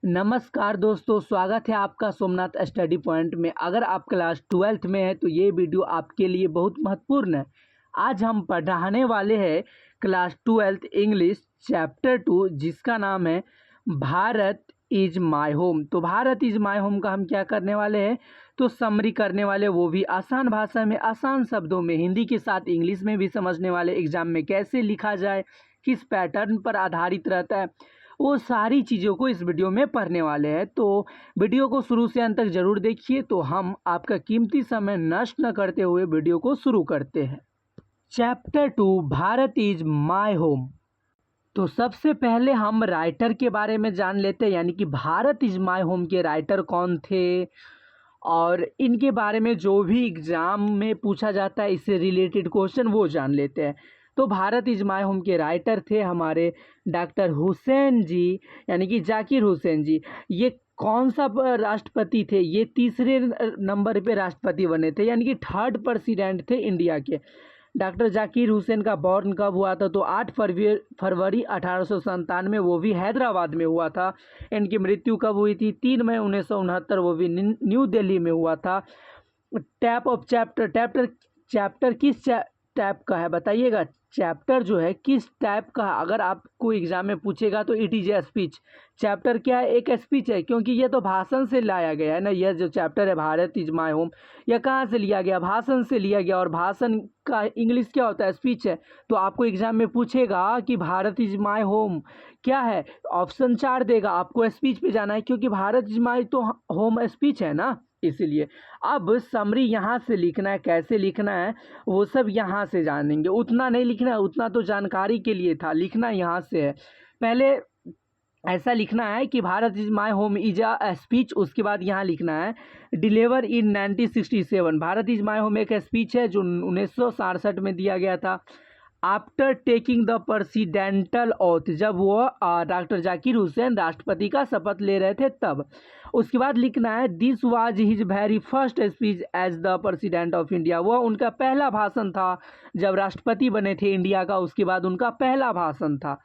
नमस्कार दोस्तों, स्वागत है आपका सोमनाथ स्टडी पॉइंट में। अगर आप क्लास 12th में हैं तो ये वीडियो आपके लिए बहुत महत्वपूर्ण है। आज हम पढ़ाने वाले हैं क्लास 12th इंग्लिश चैप्टर 2, जिसका नाम है भारत इज माय होम। तो भारत इज माय होम का हम क्या करने वाले हैं, तो समरी करने वाले, वो भी आसान भाषा में, आसान शब्दों में, हिंदी के साथ इंग्लिश में भी समझने वाले। एग्जाम में कैसे लिखा जाए, किस पैटर्न पर आधारित रहता है, वो सारी चीज़ों को इस वीडियो में पढ़ने वाले हैं। तो वीडियो को शुरू से अंत तक जरूर देखिए। तो हम आपका कीमती समय नष्ट न करते हुए वीडियो को शुरू करते हैं। Chapter 2 Bharat is my home. तो सबसे पहले हम राइटर के बारे में जान लेते हैं, यानी कि भारत इज माय होम के राइटर कौन थे और इनके बारे में जो भी एग्जाम में पूछा जाता है इससे रिलेटेड क्वेश्चन वो जान लेते हैं। तो भारत इज माय होम के राइटर थे हमारे डॉक्टर हुसैन जी, यानी कि जाकिर हुसैन जी। ये कौन सा राष्ट्रपति थे, ये तीसरे नंबर पे राष्ट्रपति बने थे, यानी कि थर्ड प्रेसिडेंट थे इंडिया के। डॉक्टर जाकिर हुसैन का बॉर्न कब हुआ था, तो 8 फरवरी 1897, वो भी हैदराबाद में हुआ था। इनकी मृत्यु कब हुई थी, 3 मई 1969, वो भी न्यू दिल्ली में हुआ था। टाइप ऑफ चैप्टर किस टाइप का है बताइएगा। चैप्टर जो है किस टाइप का है, अगर आपको एग्जाम में पूछेगा तो it is a speech. Chapter क्या है, एक स्पीच है, क्योंकि ये तो भाषण से लाया गया है ना। यह जो चैप्टर है भारत इज माय होम, यह कहाँ से लिया गया, भाषण से लिया गया। और भाषण का इंग्लिश क्या होता है, स्पीच है। तो आपको एग्जाम में पूछेगा कि भारत इज माय होम क्या है, ऑप्शन 4 देगा, आपको स्पीच पे जाना है, क्योंकि भारत इज माय तो होम स्पीच है ना, इसीलिए। अब समरी यहाँ से लिखना है, कैसे लिखना है वो सब यहाँ से जानेंगे। उतना नहीं लिखना है, उतना तो जानकारी के लिए था, लिखना यहाँ से है। पहले ऐसा लिखना है कि Bharat is my home is a speech, उसके बाद यहाँ लिखना है deliver in 1967। Bharat is my home एक स्पीच है जो 1967 में दिया गया था। After taking the presidential oath, जब वो डॉक्टर जाकिर हुसैन राष्ट्रपति का शपथ ले रहे थे तब। उसके बाद लिखना है this was his very first speech as the president of India. वह उनका पहला भाषण था जब राष्ट्रपति बने थे इंडिया का, उसके बाद उनका पहला भाषण था।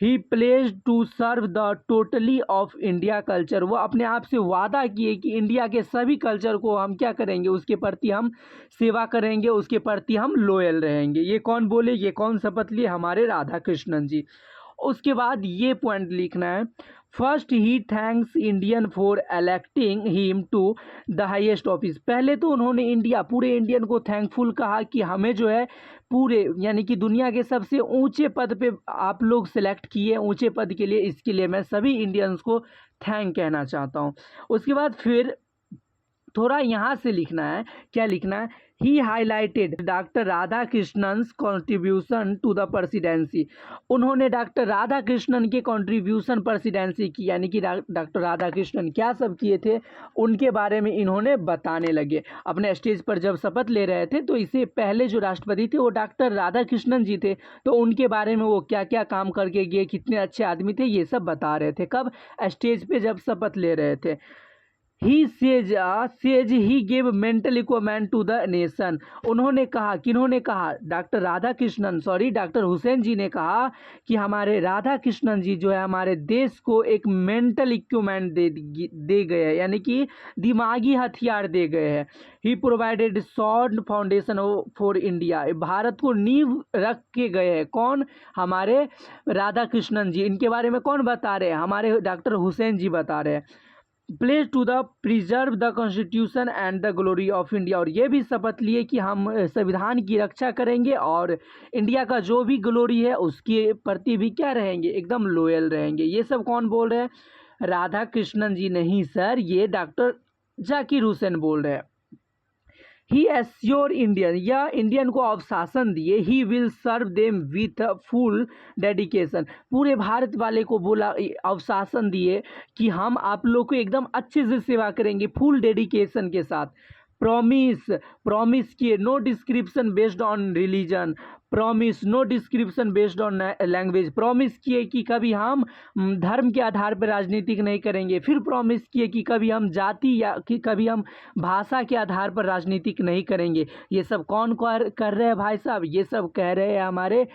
He pledge to serve the totally of India culture, वो अपने आप से वादा किए कि इंडिया के सभी कल्चर को हम क्या करेंगे, उसके प्रति हम सेवा करेंगे, उसके प्रति हम लॉयल रहेंगे। ये कौन बोले, ये कौन शपथ लिए, हमारे राधा कृष्णन जी। उसके बाद ये पॉइंट लिखना है first he thanks Indian for electing him to the highest office. पहले तो उन्होंने पूरे इंडियन को थैंकफुल कहा कि हमें जो है पूरे, यानी कि दुनिया के सबसे ऊंचे पद पे आप लोग सिलेक्ट किए, ऊंचे पद के लिए, इसके लिए मैं सभी इंडियंस को थैंक कहना चाहता हूँ। उसके बाद फिर थोड़ा यहाँ से लिखना है, क्या लिखना है, he highlighted doctor Radhakrishnan's contribution to the presidency. उन्होंने डॉक्टर राधा कृष्णन के कॉन्ट्रीब्यूशन प्रेसिडेंसी की, यानी कि डॉक्टर राधा कृष्णन क्या सब किए थे उनके बारे में इन्होंने बताने लगे। अपने स्टेज पर जब शपथ ले रहे थे तो इससे पहले जो राष्ट्रपति थे वो डॉक्टर राधा कृष्णन जी थे, तो उनके बारे में वो क्या क्या काम करके गए, कितने अच्छे आदमी थे, ये सब बता रहे थे। कब, स्टेज पे जब शपथ ले रहे थे। He says he give mental equipment to the nation. उन्होंने कहा, किन्होंने कहा, doctor Radhakrishnan, sorry doctor Hussain ji ने कहा कि हमारे राधा कृष्णन जी जो है हमारे देश को एक मेंटल इक्विपमेंट दे गए हैं, यानी कि दिमागी हथियार दे गए हैं। He provided solid foundation for India, Bharat को नींव रख के गए हैं। कौन, हमारे राधा कृष्णन जी। इनके बारे में कौन बता रहे हैं, हमारे डॉक्टर हुसैन जी बता रहे हैं। Pledge to the preserve the constitution and the glory of India, और ये भी शपथ लिए कि हम संविधान की रक्षा करेंगे और इंडिया का जो भी ग्लोरी है उसके प्रति भी क्या रहेंगे, एकदम लॉयल रहेंगे। ये सब कौन बोल रहे हैं, राधा कृष्णन जी नहीं सर, ये डॉक्टर जाकिर हुसैन बोल रहे हैं। ही एश्योर इंडियन, या इंडियन को अवशासन दिए, he will serve them with full dedication. पूरे भारत वाले को बोला, अवशासन दिए कि हम आप लोग को एकदम अच्छे से सेवा करेंगे, फुल डेडिकेशन के साथ। प्रॉमिस किए, no description based on religion, promise no description based on language. Promise किए कि कभी हम धर्म के आधार पर राजनीतिक नहीं करेंगे। फिर प्रॉमिस किए कि कभी हम जाति या कि कभी हम भाषा के आधार पर राजनीतिक नहीं करेंगे। ये सब कौन कर रहे हैं भाई साहब, ये सब कह रहे हैं हमारे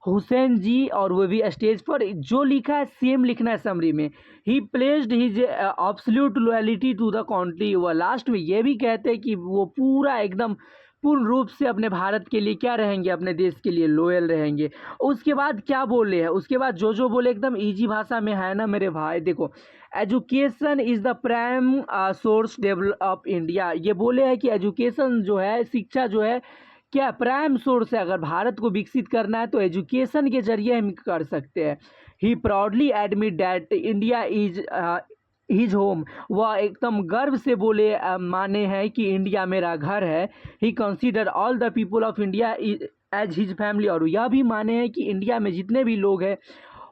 हुसैन जी, और वो भी स्टेज पर। जो लिखा है सेम लिखना है समरी में। He placed his absolute loyalty to the country. वह लास्ट में ये भी कहते हैं कि वो पूरा एकदम पूर्ण रूप से अपने भारत के लिए क्या रहेंगे, अपने देश के लिए लॉयल रहेंगे। उसके बाद क्या बोले हैं, उसके बाद जो बोले एकदम इजी भाषा में है ना मेरे भाई। देखो, education is the prime source develop of India. ये बोले हैं कि एजुकेशन जो है, शिक्षा जो है, क्या प्राइम सोर्स है। अगर भारत को विकसित करना है तो एजुकेशन के जरिए हम कर सकते हैं। He proudly admit that India is his home. वह एकदम गर्व से बोले माने हैं कि इंडिया मेरा घर है। He consider all the people of India as his family. और यह भी माने हैं कि इंडिया में जितने भी लोग हैं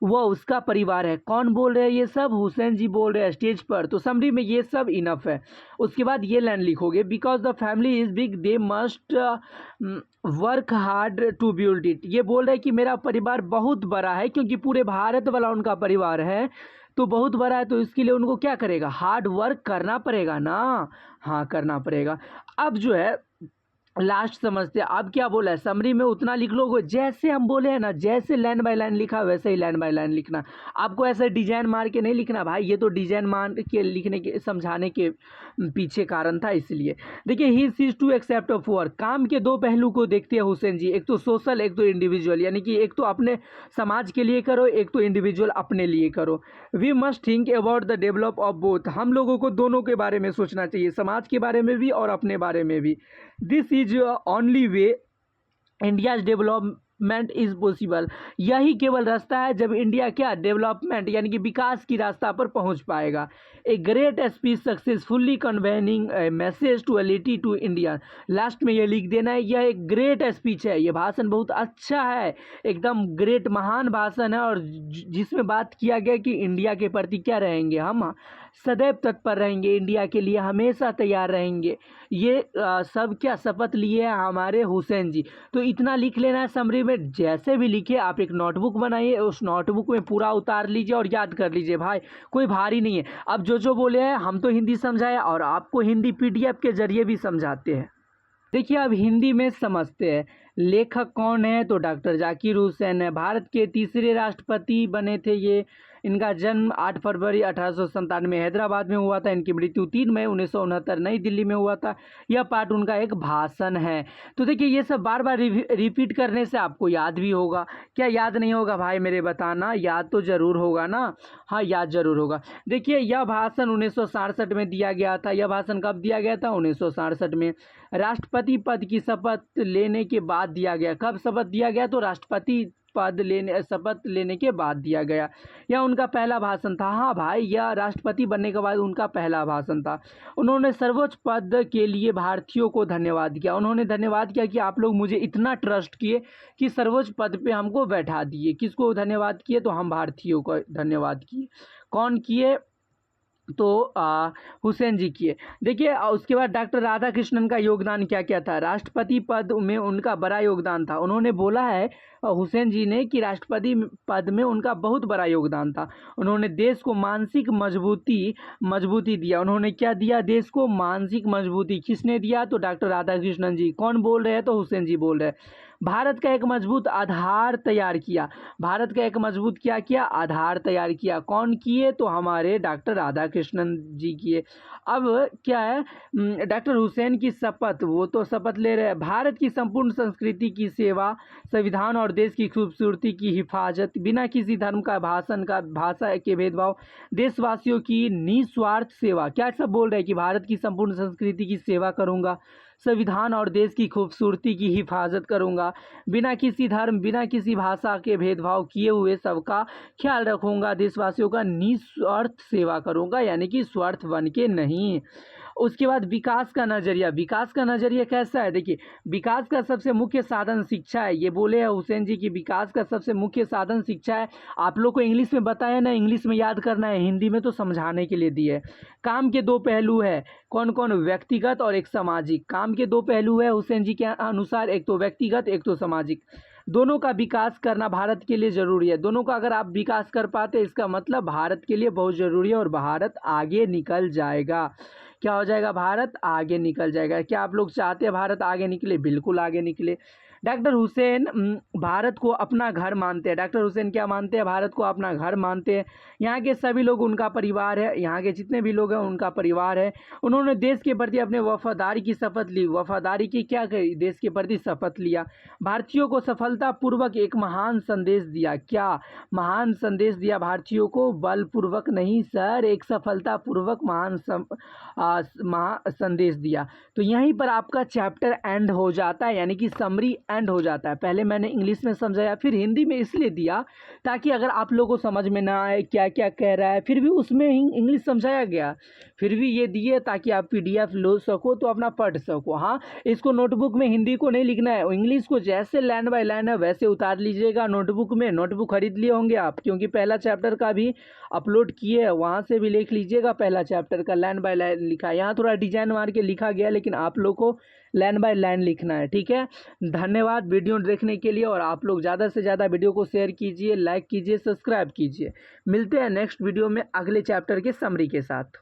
वह उसका परिवार है। कौन बोल रहे हैं ये सब? हुसैन जी बोल रहे हैं स्टेज पर। तो समरी में ये सब इनफ है। उसके बाद ये लाइन लिखोगे, because the family is big they must work hard to build it. ये बोल रहे हैं कि मेरा परिवार बहुत बड़ा है, क्योंकि पूरे भारत वाला उनका परिवार है तो बहुत बड़ा है, तो इसके लिए उनको क्या करेगा, हार्ड वर्क करना पड़ेगा ना। हाँ, करना पड़ेगा। अब जो है लास्ट समझते हैं। अब क्या बोला है समरी में, उतना लिख लोगे जैसे हम बोले हैं ना, जैसे लाइन बाय लाइन लिखा वैसे ही लाइन बाय लाइन लिखना। आपको ऐसे डिजाइन मार के नहीं लिखना भाई, ये तो डिजाइन मार के लिखने के समझाने के पीछे कारण था, इसलिए। देखिए, he sees to accept of work. काम के दो पहलू को देखते हैं हुसैन जी, एक तो सोशल, एक तो इंडिविजुअल। यानी कि एक तो अपने समाज के लिए करो, एक तो इंडिविजुअल अपने लिए करो। We must think about the develop of both. हम लोगों को दोनों के बारे में सोचना चाहिए, समाज के बारे में भी और अपने बारे में भी। This is only way India's development is possible. यही केवल रास्ता है जब इंडिया क्या डेवलपमेंट यानी कि विकास की रास्ता पर पहुंच पाएगा। A great speech successfully conveying message to एलिटी टू इंडिया। लास्ट में ये लिख देना है, यह एक ग्रेट स्पीच है, ये भाषण बहुत अच्छा है, एकदम ग्रेट महान भाषण है, और जिसमें बात किया गया कि इंडिया के प्रति क्या रहेंगे, हम सदैव तत्पर रहेंगे, इंडिया के लिए हमेशा तैयार रहेंगे। ये सब क्या शपथ लिए हैं हमारे हुसैन जी। तो इतना लिख लेना है समरी में। जैसे भी लिखे आप एक नोटबुक बनाइए, उस नोटबुक में पूरा उतार लीजिए और याद कर लीजिए भाई, कोई भारी नहीं है। अब जो बोले हैं हम तो हिंदी समझाए और आपको हिंदी PDF के जरिए भी समझाते हैं। देखिए, अब हिंदी में समझते हैं। लेखक कौन है? तो डॉक्टर जाकिर हुसैन है। भारत के तीसरे राष्ट्रपति बने थे ये। इनका जन्म 8 फरवरी 1897 हैदराबाद में हुआ था। इनकी मृत्यु 3 मई 1969 नई दिल्ली में हुआ था। यह पार्ट उनका एक भाषण है। तो देखिए, ये सब बार बार रिपीट करने से आपको याद भी होगा। क्या याद नहीं होगा भाई मेरे बताना? याद तो जरूर होगा ना। हाँ, याद जरूर होगा। देखिए, यह भाषण 1967 में दिया गया था। यह भाषण कब दिया गया था? 1967 में। राष्ट्रपति पद की शपथ लेने के बाद दिया गया। कब शपथ दिया गया? तो राष्ट्रपति शपथ लेने के बाद दिया गया। यह उनका पहला भाषण था। हाँ भाई, यह राष्ट्रपति बनने के बाद उनका पहला भाषण था। उन्होंने सर्वोच्च पद के लिए भारतीयों को धन्यवाद किया। उन्होंने धन्यवाद किया कि आप लोग मुझे इतना ट्रस्ट किए कि सर्वोच्च पद पे हमको बैठा दिए। किसको धन्यवाद किए? तो हम भारतीयों को धन्यवाद किए। कौन किए? तो हुसैन जी किए। देखिए, उसके बाद डॉक्टर राधाकृष्णन का योगदान क्या क्या था? राष्ट्रपति पद में उनका बड़ा योगदान था। उन्होंने बोला है हुसैन जी ने कि राष्ट्रपति पद में उनका बहुत बड़ा योगदान था। उन्होंने देश को मानसिक मजबूती दिया। उन्होंने क्या दिया? देश को मानसिक मजबूती। किसने दिया? तो डॉक्टर राधाकृष्णन जी। कौन बोल रहे हैं? तो हुसैन जी बोल रहे हैं। भारत का एक मजबूत आधार तैयार किया। भारत का एक मजबूत क्या किया? आधार तैयार किया। कौन किए? तो हमारे डॉक्टर राधाकृष्णन जी किए। अब क्या है, डॉक्टर हुसैन की शपथ, वो तो शपथ ले रहे हैं। भारत की संपूर्ण संस्कृति की सेवा, संविधान और देश की खूबसूरती की हिफाजत, बिना किसी धर्म का भाषा के भेदभाव, देशवासियों की निस्वार्थ सेवा। क्या सब बोल रहे हैं कि भारत की संपूर्ण संस्कृति की सेवा करूंगा, संविधान और देश की खूबसूरती की हिफाजत करूंगा, बिना किसी धर्म, बिना किसी भाषा के भेदभाव किए हुए सबका ख्याल रखूंगा, देशवासियों का निस्वार्थ सेवा करूंगा, यानी कि स्वार्थ बन के नहीं। उसके बाद विकास का नज़रिया। विकास का नज़रिया कैसा है? देखिए, विकास का सबसे मुख्य साधन शिक्षा है। ये बोले हैं हुसैन जी की विकास का सबसे मुख्य साधन शिक्षा है। आप लोग को इंग्लिश में बताया ना, इंग्लिश में याद करना है, हिंदी में तो समझाने के लिए दिए। काम के दो पहलू है। कौन कौन? व्यक्तिगत और एक सामाजिक। काम के दो पहलू है हुसैन जी के अनुसार, एक तो व्यक्तिगत, एक तो सामाजिक। दोनों का विकास करना भारत के लिए ज़रूरी है। दोनों का अगर आप विकास कर पाते, इसका मतलब भारत के लिए बहुत ज़रूरी है और भारत आगे निकल जाएगा। क्या हो जाएगा? भारत आगे निकल जाएगा। क्या आप लोग चाहते हैं भारत आगे निकले? बिल्कुल आगे निकले। डॉक्टर हुसैन भारत को अपना घर मानते हैं। डॉक्टर हुसैन क्या मानते हैं? भारत को अपना घर मानते हैं। यहाँ के सभी लोग उनका परिवार है, यहाँ के जितने भी लोग हैं उनका परिवार है। उन्होंने देश के प्रति अपने वफादारी की शपथ ली। वफादारी की क्या कही? देश के प्रति शपथ लिया। भारतीयों को सफलतापूर्वक एक महान संदेश दिया। क्या महान संदेश दिया भारतीयों को? बलपूर्वक नहीं सर, एक सफलतापूर्वक महान संदेश दिया। तो यहीं पर आपका चैप्टर एंड हो जाता है, यानी कि समरी एंड हो जाता है। पहले मैंने इंग्लिश में समझाया, फिर हिंदी में इसलिए दिया ताकि अगर आप लोगों को समझ में ना आए क्या क्या कह रहा है, फिर भी उसमें इंग्लिश समझाया गया, फिर भी ये दिए ताकि आप PDF लो सको तो अपना पढ़ सको। हाँ, इसको नोटबुक में हिंदी को नहीं लिखना है, इंग्लिश को जैसे लाइन बाय लाइन है वैसे उतार लीजिएगा नोटबुक में। नोटबुक खरीद लिए होंगे आप, क्योंकि पहला चैप्टर का भी अपलोड किए है, वहाँ से भी लिख लीजिएगा। पहला चैप्टर का लाइन बाय लाइन लिखा है, यहाँ थोड़ा डिजाइन मार के लिखा गया, लेकिन आप लोग को लाइन बाय लाइन लिखना है, ठीक है। धन्यवाद वीडियो देखने के लिए, और आप लोग ज़्यादा से ज़्यादा वीडियो को शेयर कीजिए, लाइक कीजिए, सब्सक्राइब कीजिए। मिलते हैं नेक्स्ट वीडियो में अगले चैप्टर के समरी के साथ।